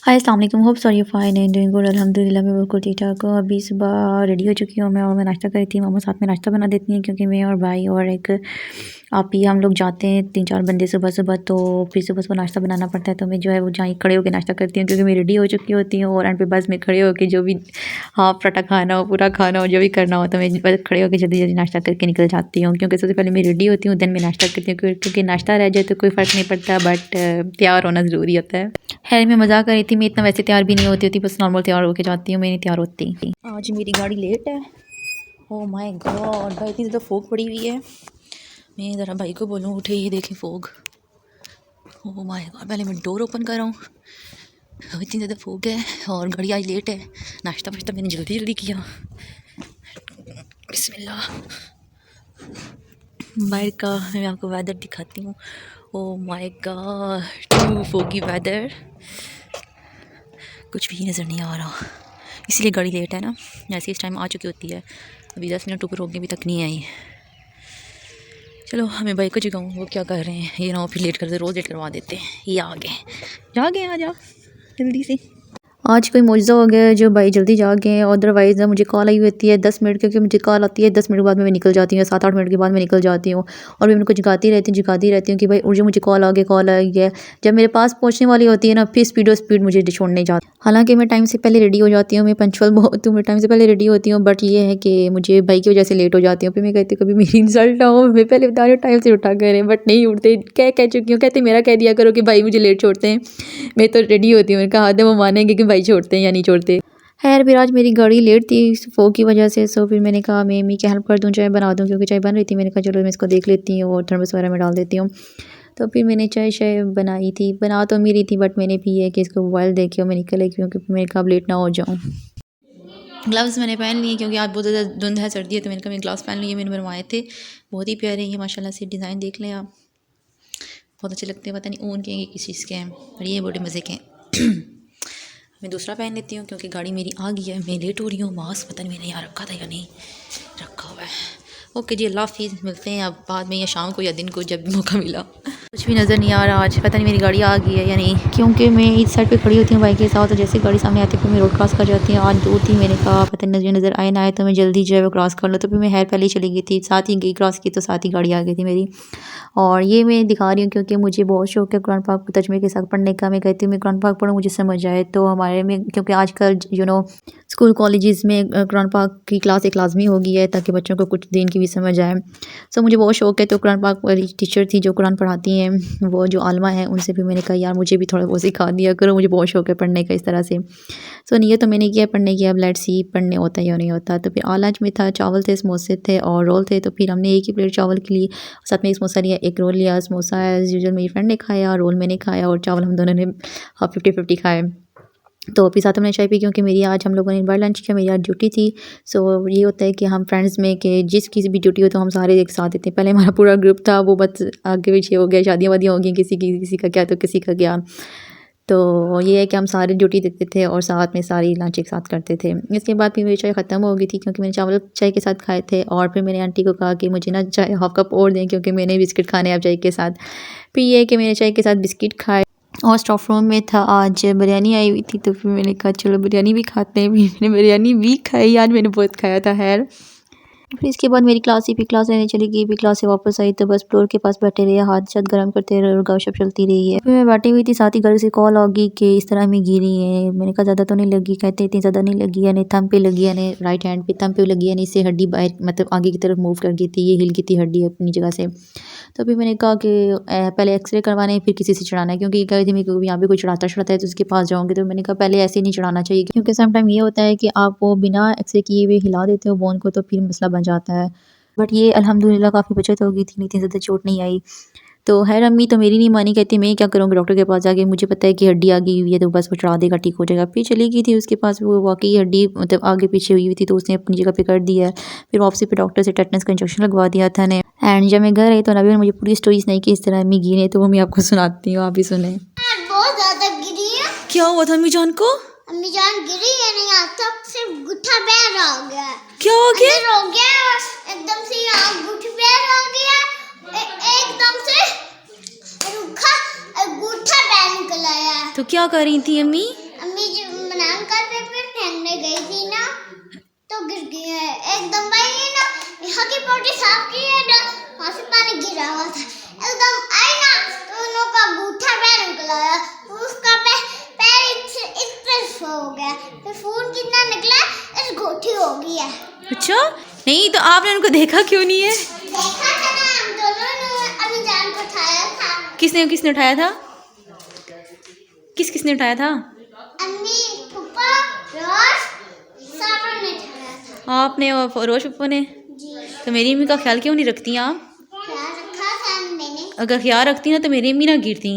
हाय अस्सलाम वालेकुम, hope sorry fine and doing good. अल्हम्दुलिल्लाह मैं बिल्कुल ठीक ठाक हूँ। अभी सुबह रेडी हो चुकी हूँ मैं और मैं नाश्ता करी थी। मामा साथ में नाश्ता बना देती हैं क्योंकि मैं और भाई और एक आप ही हम लोग जाते हैं 3-4 बंदे सुबह सुबह, तो फिर सुबह सुबह नाश्ता बनाना पड़ता है। तो मैं जो है वो जहाँ खड़े होकर नाश्ता करती हूँ क्योंकि मैं रेडी हो चुकी होती हूँ और एंड पे बस मैं खड़े होकर जो भी हाफ पराठा खाना हो, पूरा खाना हो, जो भी करना हो, तो मैं बस खड़े होकर जल्दी जल्दी नाश्ता करके निकल जाती हूँ क्योंकि सबसे पहले मैं रेडी होती हूँ, देन मैं नाश्ता करती हूँ क्योंकि नाश्ता रह जाए तो कोई फ़र्क नहीं पड़ता, बट तैयार होना ज़रूरी होता है। खैर मैं मज़ाक कर रही थी, मैं इतना वैसे तैयार भी नहीं होती बस नॉर्मल तैयार होके जाती हूँ, मैं नहीं तैयार होती। आज मेरी गाड़ी लेट है। ओह माय गॉड, भाई इतनी ज़्यादा फोग पड़ी हुई है। मैं ज़रा भाई को बोलूँ उठे, ये देखें फोग। ओह माय गॉड, पहले मैं डोर ओपन कर रहा हूँ। इतनी ज़्यादा फोग है और गाड़ी आज लेट है। नाश्ता वाश्ता मैंने जल्दी जल्दी किया। बिस्मिल्लाह। बाहर का मैं आपको वेदर दिखाती हूँ। Oh my God, too foggy weather, कुछ भी नज़र नहीं आ रहा, इसलिए गाड़ी लेट है ना। ऐसे इस टाइम आ चुकी होती है, अभी 10 मिनट ऊपर होके अभी तक नहीं आई। चलो हमें भाई को जगाऊँ, वो क्या कर रहे हैं, ये ना फिर लेट करते, रोज़ लेट करवा देते हैं। ये आ गए आ जा जल्दी से। आज कोई मौजज़ा हो गया है जो भाई जल्दी जा गए हैं, अदरवाइज़ मुझे कॉल आई होती है 10 मिनट, क्योंकि मुझे कॉल आती है 10 मिनट के बाद में मैं निकल जाती हूँ, 7-8 मिनट के बाद मैं निकल जाती हूँ और मैं उनको जगाती रहती हूँ कि भाई उठ जो, मुझे कॉल आ गई है। जब मेरे पास पहुँचने वाली होती है ना, फिर स्पीड मुझे छोड़ने जाती। हालांकि मैं टाइम से पहले रेडी हो जाती हूँ, मैं पंचुअल बहुत हूँ, मैं टाइम से पहले रेडी होती हूँ, बट ये है कि मुझे भाई की वजह से लेट हो जाती हूँ। फिर मैं कहती हूँ कभी मेरी इंसल्ट ना हो, मैं पहले बता रही हूँ टाइम से उठा करें, बट नहीं उठते। कह चुकी हूँ, कहते मेरा कह दिया करो कि भाई मुझे लेट छोड़ते हैं। मैं तो रेडी होती हूँ, कहा था वो मानेंगे कि भाई छोड़ते हैं या नहीं छोड़ते। खैर फिर आज मेरी गाड़ी लेट थी फोग की वजह से, सो फिर मैंने कहा मैं अम्मी की हेल्प कर दूँ, चाय बना दूँ, क्योंकि चाय बन रही थी। मैंने कहा चलो मैं इसको देख लेती हूँ और थर्मस वगैरह में डाल देती हूँ। तो फिर मैंने चाय बनाई थी, बना तो मेरी थी, बट मैंने भी है कि इसको मोबाइल देखे और मैं निकल आई क्योंकि मैंने कहा लेट ना हो जाऊँ। ग्लव्स मैंने पहन लिए क्योंकि आज बहुत ज़्यादा धुंध है, सर्दी है, तो मैंने कहा मैं ग्लव्स पहन लिए। मैंने बनवाए थे, बहुत ही प्यारे हैं माशाल्लाह से। डिज़ाइन देख लें आप, बहुत अच्छे लगते हैं। पता नहीं ऊन के हैं किस चीज़ के हैं, और ये बड़े मज़े के हैं। मैं दूसरा पहन लेती हूँ क्योंकि गाड़ी मेरी आ गई है, मैं लेट हो रही हूँ। मास्क पता नहीं मैंने यहाँ रखा था या नहीं रखा हुआ है। ओके जी, अल्लाह हाफिज़, मिलते हैं अब बाद में या शाम को या दिन को, जब भी मौका मिला। कुछ भी नज़र नहीं आ रहा आज, पता नहीं मेरी गाड़ी आ गई है या नहीं, क्योंकि मैं इस साइड पे खड़ी होती हूँ बाइक के साथ, तो जैसे गाड़ी सामने आती है फिर मैं रोड क्रॉस कर जाती हूँ। आज 2 थी, मैंने कहा पता नहीं नज़र आए ना आए, तो मैं जल्दी जो है वो क्रॉस कर लो। तो फिर मैं हेयर पहले ही चली गई थी, साथ ही गई क्रॉस की, तो साथ ही गाड़ी आ गई थी मेरी। और ये मैं दिखा रही हूँ क्योंकि मुझे बहुत शौक है कुरान पाक तर्जुमे के साथ पढ़ने का। मैं कहती हूँ मैं कुरान पाक पढ़ूँ, मुझे समझ आए। तो हमारे में क्योंकि आजकल स्कूल कॉलेजेस में कुरान पाक की क्लास एक लाजमी हो गई है ताकि बच्चों को कुछ दिन की भी समझ आए। सो मुझे बहुत शौक है। तो कुरान पाक वाली टीचर थी जो कुरान पढ़ाती हैं, वो जो आलमा है, उनसे भी मैंने कहा यार मुझे भी थोड़ा बहुत सिखा दिया करो, मुझे बहुत शौक है पढ़ने का इस तरह से। सो नहीं तो मैंने किया पढ़ने की, अब लेट्स सी पढ़ने होता है या नहीं होता। तो फिर लंच में था, चावल थे, समोसे थे और रोल थे। तो फिर हमने एक ही प्लेट चावल के लिए, साथ में एक समोसा लिया, एक रोल लिया। समोसा एज़ यूजुअल मेरी फ्रेंड ने खाया, रोल मैंने खाया और चावल हम दोनों ने 50-50 खाए। तो फिर साथ हमने चाय पी क्योंकि मेरी आज हम लोगों ने बाहर लंच किया, मेरी आज ड्यूटी थी। सो ये होता है कि हम फ्रेंड्स में कि जिस किसी भी ड्यूटी हो तो हम सारे एक साथ देते हैं। पहले हमारा पूरा ग्रुप था, वो बस आगे पीछे हो गया, शादियाँ वादियाँ हो गई, किसी का क्या तो किसी का क्या। तो ये है कि हम सारे ड्यूटी देते थे और साथ में सारी लंच एक साथ करते थे। इसके बाद फिर मेरी चाय ख़त्म हो गई थी क्योंकि मैंने चावल चाय के साथ खाए थे, और फिर मैंने आंटी को कहा कि मुझे ना चाय हाफ़ कप और दें क्योंकि मैंने बिस्किट खाने हैं अब चाय के साथ। फिर ये है कि मैंने चाय के साथ बिस्किट खाए और स्टॉफ रूम में था आज बिरयानी आई हुई थी, तो फिर मैंने कहा चलो बिरयानी भी खाते हैं। मैंने बिरयानी भी खाई, आज मैंने बहुत खाया था। खैर फिर इसके बाद मेरी क्लास ही, फिर क्लास लेने चली गई, फिर क्लास से वापस आई तो बस फ्लोर के पास बैठे रहे, हाथ साथ गर्म करते रहे और गपशप चलती रही है। फिर मैं बैठी हुई थी, साथ ही घर से कॉल आ गई कि इस तरह में गिरी है। मैंने कहा ज़्यादा तो नहीं लगी, कहते इतनी ज़्यादा नहीं लगी है, नहीं थंब पे लगी है, नहीं राइट हैंड पे थंब पे लगी है, नहीं इससे हड्डी बाहर मतलब आगे की तरफ मूव कर गई थी, ये हिल गई थी हड्डी अपनी जगह से। तो फिर मैंने कहा कि पहले एक्सरे करवाने फिर किसी से चढ़ाना है, क्योंकि कही थी मैं क्योंकि यहाँ पे कोई चढ़ाता है तो उसके पास जाऊँगी। तो मैंने कहा पहले ऐसे नहीं चढ़ाना चाहिए, क्योंकि समटाइम ये होता है कि आप वो बिना एक्सरे किए हुए हिला देते हो बोन को, तो फिर मसला बन जाता है। बट ये अल्हम्दुलिल्लाह काफ़ी बचत हो गई थी, इतनी ज़्यादा चोट नहीं आई। तो खैर अम्मी तो मेरी नहीं मानी, कहती मैं क्या करूँगी डॉक्टर के पास जाके, मुझे पता है कि हड्डी आ गई हुई है तो बस वो चढ़ा देगा, ठीक हो जाएगा। फिर चली गई थी उसके पास, वो वाकई हड्डी मतलब आगे पीछे हुई हुई थी, तो उसने अपनी जगह पे कर दिया है। फिर वापसी पे डॉक्टर से टेटनस का इंजेक्शन लगवा दिया था ने। एंड जब मैं घर आई तो नबी ने मुझे पूरी स्टोरी सुनाई कि इस तरह अम्मी गिरी, तो वो मैं आपको सुनाती हूँ, आप भी सुने। बहुत ज्यादा गिरी है। क्या हुआ था अम्मी जान को? अम्मी जान गिरी है, नहीं आज तक सिर्फ गुट्ठा पैर हो गया। क्या हो गया? हो गया एकदम से, यहाँ गुट्ठा पैर हो गया, एकदम से रूखा गुट्ठा पैर निकल आया। तो क्या कर रही थी अम्मी? अम्मी जब मनान का पेपर फेंकने गई थी ना तो गिर गई है एकदम। भाई ने ना यहाँ की पॉटी साफ की है ना, वहाँ से पानी गिरा हुआ था। एकदम आई ना तो उन लोगों का अंगूठा पैर निकला आया, उसका पैर इस पर हो गया, फिर खून कितना निकला, इस घोटी हो गई है। अच्छा, नहीं तो आपने उनको देखा क्यों नहीं है? देखा था ना, हम दोनों ने अभी जान को उठाया था। किसने उठाया था? किसने उठाया था? अम्मी, पापा, रोश, सबने उठाया था। आपने और रोश पप्पा ने? जी। तो मेरी अम्मी का ख्याल क्यों नहीं रखती आप? ख्याल रखा था मैंने। अगर ख्याल रखती ना तो मेरी अम्मी ना गिरती।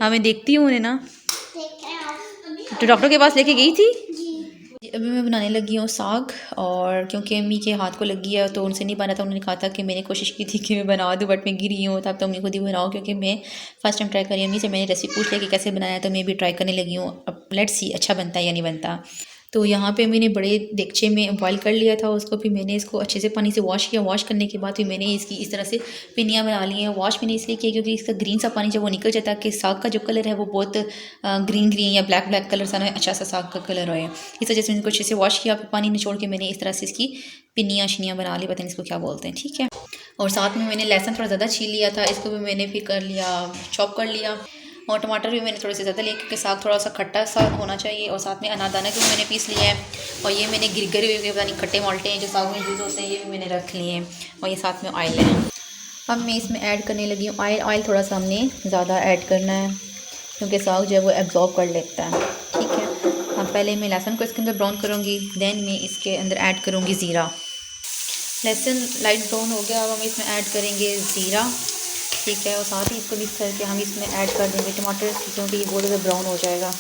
हाँ, मैं देखती हूँ उन्हें ना। देख रहे हो? तो डॉक्टर के पास लेके गई थी। जी। अभी मैं बनाने लगी हूँ साग, और क्योंकि अम्मी के हाथ को लगी है तो उनसे नहीं बना था। उन्होंने कहा था कि मैंने कोशिश की थी कि मैं बना दूँ, बट मैं गिरी हूँ, तब तो अम्मी खुद ही बनाओ, क्योंकि मैं फर्स्ट टाइम ट्राई करी। अम्मी से मैंने रेसिपी पूछ लिया कि कैसे बनाया, तो मैं भी ट्राई करने लगी हूँ। अब लेट्स सी अच्छा बनता है या नहीं बनता। तो यहाँ पे मैंने बड़े देगचे में बॉईल कर लिया था उसको, फिर मैंने इसको अच्छे से पानी से वॉश किया। वॉश करने के बाद फिर मैंने इसकी इस तरह से पिनियाँ बना ली हैं। वॉश मैंने इसलिए किया क्योंकि इसका ग्रीन सा पानी जब वो निकल जाता है कि साग का जो कलर है वो बहुत ग्रीन या ब्लैक कलर सा ना अच्छा सा साग का कलर हो। इस वजह से मैंने इसको अच्छे से वॉश किया, फिर पानी निचोड़ के मैंने इस तरह से इसकी पिनियाँ शिनियाँ बना ली, पता नहीं इसको क्या बोलते हैं, ठीक है। और साथ में मैंने लहसुन थोड़ा ज़्यादा छील लिया था, इसको भी मैंने फिर कर लिया, चॉप कर लिया। और टमाटर भी मैंने थोड़े से ज़्यादा लिया क्योंकि साग थोड़ा सा खट्टा सा होना चाहिए। और साथ में अनारदाना भी मैंने पीस लिया है, और ये मैंने गिरगरे हुए पता नहीं खट्टे माल्टे हैं जो साग में यूज़ होते हैं, ये भी मैंने रख लिए हैं। और ये साथ में ऑयल है। अब मैं इसमें ऐड करने लगी हूँ ऑयल थोड़ा सा हमने ज़्यादा ऐड करना है क्योंकि साग जो है वो एब्जॉर्ब कर लेता है, ठीक है। अब पहले मैं लहसुन को इसके अंदर ब्राउन करूँगी, देन मैं इसके अंदर ऐड करूँगी ज़ीरा। लहसुन लाइट ब्राउन हो गया, अब हम इसमें ऐड करेंगे ज़ीरा, ठीक है। और साथ ही इसको मिक्स करके हम इसमें ऐड कर देंगे टमाटर, क्योंकि ये बहुत ज़्यादा ब्राउन हो जाएगा।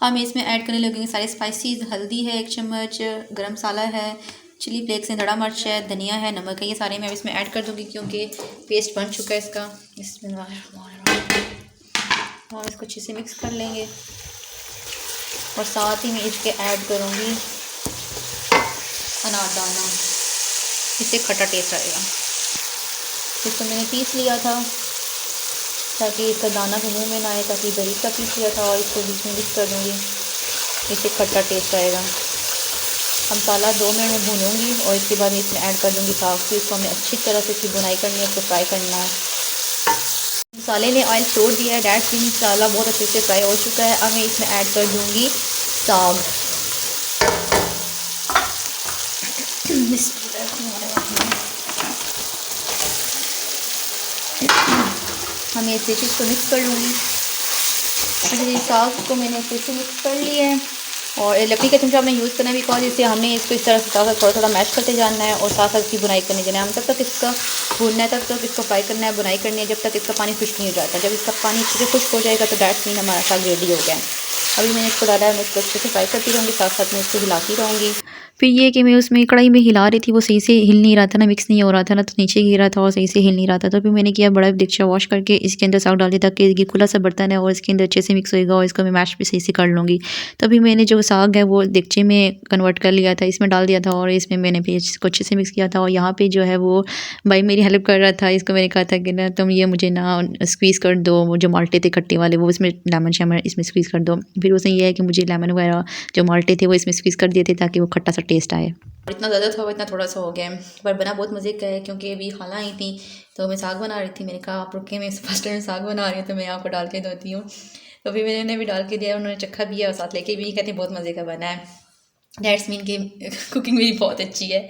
हम इसमें ऐड करने लगेंगे सारे स्पाइसेस। हल्दी है 1 चम्मच, गरम मसाला है, चिली फ्लेक्स है, धड़ा मिर्च है, धनिया है, नमक है, ये सारे मैं इसमें ऐड कर दूँगी क्योंकि पेस्ट बन चुका है इसका। इसमें और इसको अच्छे से मिक्स कर लेंगे। और साथ ही मैं इसके ऐड करूँगी अनारदाना, इससे खट्टा टेस्ट आएगा। इसको मैंने पीस लिया था ताकि इसका दाना भी मुँह में ना आए, ताकि बारीक का पीस लिया था, और इसको बीच में मिक्स कर दूँगी, इससे खट्टा टेस्ट आएगा। हम मसाला 2 मिनट में भूनूँगी और इसके बाद इसमें ऐड कर दूँगी साग। फिर इसको हमें अच्छी तरह से इसकी बुनाई करनी है, इसको फ्राई करना है। मसाले ने ऑयल छोड़ दिया है, डैट्स भी मसाला बहुत अच्छे से फ्राई हो चुका है। अब मैं इसमें ऐड कर दूँगी साग। हमें इस चीज़ को मिक्स कर लूँगी। साग को मैंने अच्छे से मिक्स कर लिया है, और लकड़ी का चमचा हमने यूज़ करना भी कहा, जिससे हमने इसको इस तरह से साथ थोड़ा थोड़ा मैश करते जाना है और साथ साथ इसकी बुनाई करने जाना है। हम तब तक इसका भूनना है, तब तक इसको फ्राई करना है, बुनाई करनी है, जब तक इसका पानी खुश्क नहीं हो जाता। जब इसका पानी अच्छे से खुश्क हो जाएगा तो डैट्स मीन हमारा साग रेडी हो गया है। अभी मैंने इसको डाला है, मैं इसको अच्छे से फ्राई करती रहूँगी, साथ साथ में इसको हिलाती रहूँगी। फिर ये कि मैं उसमें कढ़ाई में हिला रही थी, वो सही से हिल नहीं रहा था ना, मिक्स नहीं हो रहा था ना, तो नीचे गिर रहा था और सही से हिल नहीं रहा था। तो फिर मैंने किया बड़ा देगचा वॉश करके इसके अंदर साग डाल दिया ताकि ये खुला सा बर्तन है और इसके अंदर अच्छे से मिक्स होएगा, और इसको मैं मैश भी सही से कर लूँगी। तो अभी मैंने जो साग है वो देगचे में कन्वर्ट कर लिया था, इसमें डाल दिया था, और इसमें मैंने भी इसको अच्छे से मिक्स किया था। और यहाँ पे जो है वो भाई मेरी हेल्प कर रहा था, इसको मैंने कहा था कि ना तुम ये मुझे ना स्क्वीज़ कर दो, वो जो माल्टे थे खट्टे वाले वो इसमें लेमन शेमन इसमें स्क्वीज़ कर दो। फिर उसने ये है कि मुझे लेमन वगैरह जो माल्टे थे वो इसमें स्क्वीज़ कर दिए थे ताकि वो खट्टा सा टेस्ट आए। इतना ज़्यादा था, इतना थोड़ा सा हो गया, पर बना बहुत मज़े का है। क्योंकि अभी खाला आई थी तो मैं साग बना रही थी, मैंने कहा आप रुके, मैं फर्स्ट टाइम साग बना रही हूँ तो मैं आपको डाल के देती हूँ। तो फिर मैंने भी डाल के दिया, उन्होंने चखा भी है और साथ लेके भी कहते हैं बहुत मज़े का बना है। डैट्स मीन कि कुकिंग मेरी बहुत अच्छी है।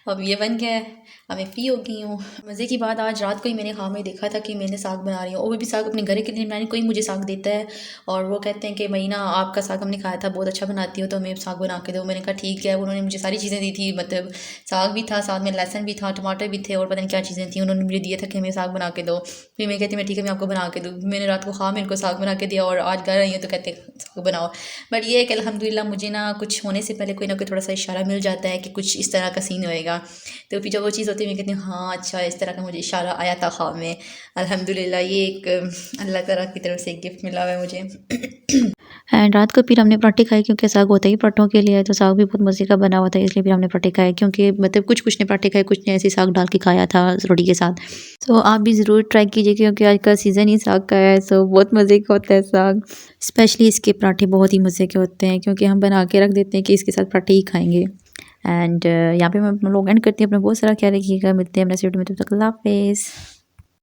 अब ये बन गया है, अब मैं फ्री हो गई हूँ। मज़े की बात, आज रात को ही मैंने ख्वाब में देखा था कि मैंने साग बना रही हूँ, और वो भी साग अपने घर के लिए बनाने। कोई मुझे साग देता है और वो कहते हैं कि महीना आपका साग हमने खाया था, बहुत अच्छा बनाती हो, तो मैं साग बना के दो। मैंने कहा ठीक है। उन्होंने मुझे सारी चीज़ें दी थी, मतलब साग भी था, साथ में लहसुन भी था, टमाटर भी थे, और पता नहीं क्या चीज़ें थी। उन्होंने मुझे दिया था कि हमें साग बना के दो। फिर मैं कहती मैं ठीक है मैं आपको बना के दूँ। मैंने रात को ख्वाब में इनको साग बना के दिया और आज घर आई हूँ तो कहते साग बनाओ। बट ये है कि अल्हम्दुलिल्लाह मुझे ना कुछ होने से पहले से कोई ना कोई थोड़ा सा इशारा मिल जाता है कि कुछ इस तरह का सीन होएगा, तो फिर जब वो चीज़ होती है मैं कहती हूँ हाँ अच्छा इस तरह का मुझे इशारा आया था ख्वाब में। अल्हम्दुलिल्लाह ये एक अल्लाह ताला की तरफ से एक गिफ्ट मिला हुआ है मुझे। एंड रात को फिर हमने पराठे खाए क्योंकि साग होता ही पराठों के लिए, तो साग भी बहुत मज़े का बना हुआ था, इसलिए फिर हमने पराठे खाए क्योंकि मतलब कुछ ने पराठे खाए, कुछ ने ऐसे साग डाल के खाया था रोटी के साथ। तो आप भी ज़रूर ट्राई कीजिए क्योंकि आज का सीज़न ही साग का है, तो बहुत मज़े का होता है साग। स्पेशली इसके पराठे बहुत ही मज़े के होते हैं क्योंकि हम बना के रख देते हैं कि इसके साथ पराठे ही खाएँगे। एंड यहाँ पे मैं अपना लोग एंड करती हूँ। अपना बहुत सारा ख्याल रखिएगा, मिलते हैं नेक्स्ट वीडियो में, तब तक अल्लाह हाफ़िज़।